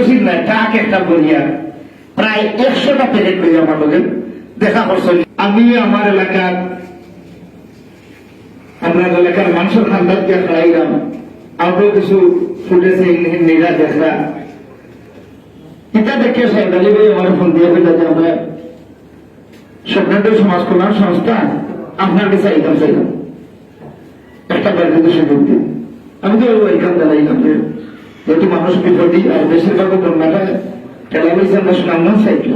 দায়িত্বশীল না টাক একটা বলিয়া প্রায় 100টা প্যাকেট লইয়া আমার লোকে দেখা করছেন। আমি আমার এলাকার আপনার এলাকার মানুষের খান্দার দিয়ে খাইলাম, আরো কিছু ফুটেছে নিরা দেখা এটা দেখে সাহেব আলী ভাই আমার ফোন দিয়ে বলল যে আমরা স্বপ্নান্তর সমাজ কল্যাণ সংস্থা আপনার কাছে আইতাম চাইলাম একটা বাড়িতে সুযোগ দিন। আমি তো ওয়েলকাম জানাইলাম যে যেহেতু মানুষ বিপদী আর বেশিরভাগ বন্যাটা টেলিভিশন শুনানো চাইছিল।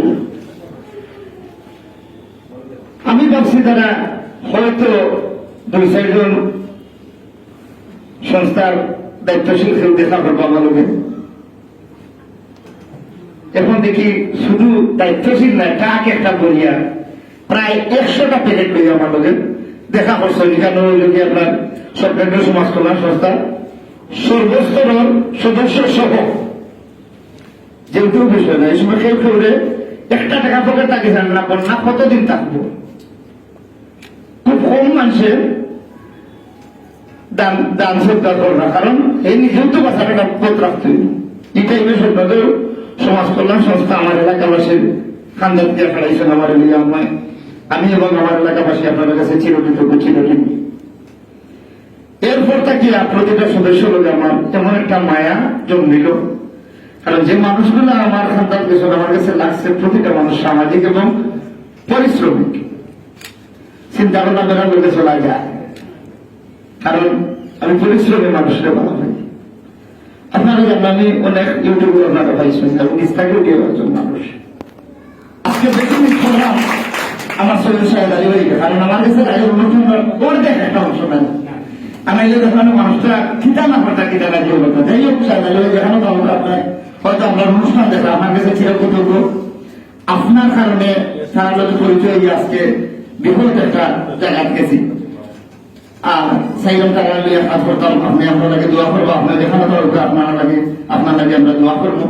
আমি ভাবছি তারা হয়তো 2-4 জন সংস্থার দায়িত্বশীল কেউ দেখা করবো আমার লোকে। এখন দেখি শুধু দায়িত্বশীল না টাক একটা বলিয়া প্রায় 100টা প্যাকেট লইয়া আমার লোকে দেখা করছে। এখানে ওই লোকে আপনার স্বপ্নান্তর সমাজ কল্যাণ সংস্থা সর্বস্তরের সদস্য সহ, যেহেতু বিষয় না এই সময় কেউ কেউ একটা টাকা পকেট তাকে জান না বন্যা কতদিন থাকবো। খুব কম মানুষের দান শ্রদ্ধা করবে, কারণ এই নিজেও তো বাঁচার একটা পথ রাখতে এই টাইমে স্বপ্নান্তর সমাজ কল্যাণ সংস্থা আমার এলাকাবাসীর খান্দার দিয়ে ফেলাইছেন আমার এলাকা আমায়। আমি এবং আমার এলাকাবাসী আপনাদের কাছে চিরকৃতজ্ঞ চিরদিন। এরপর থেকে প্রতিটা সদস্য লোক আমার এমন একটা মায়া জন্মিল, কারণ যে মানুষগুলো আমার খান্দার পেছনে আমার কাছে লাগছে প্রতিটা মানুষ সামাজিক এবং পরিশ্রমিক। চিন্তা ভাবনা করা লোকে চলা যায়, কারণ আমি পরিশ্রমী মানুষের ভালো পাই। আপনারা জানেন আমি অনেক ইউটিউবে আপনারা পাইছেন এবং ইনস্টাগ্রামে দিয়ে একজন মানুষ। আজকে দেখুন প্রোগ্রাম আমার সৈয়দ সাহেব আলী ভাই, কারণ আমার কাছে রাজের নতুন ওর দেখ একটা অংশ নেন আমি দেখানো মানুষটা খিতা না করতা কিতা না দিয়ে বলতো। যাই হোক সাহেব আলী ভাই দেখানো তো আমরা আপনার হয়তো আপনার অনুষ্ঠান দেখা আমার কাছে চিরকৃতজ্ঞ। আপনার কারণে তার লোক পরিচয় দিয়ে আজকে বিপদ একটা জায়গায় গেছি। আর সাইলাম টাকা লিয়ে কাজ করতাম, আপনি আপনার লাগে দোয়া করবো, আপনার দেখানো আপনার লাগে আমরা দোয়া করবো।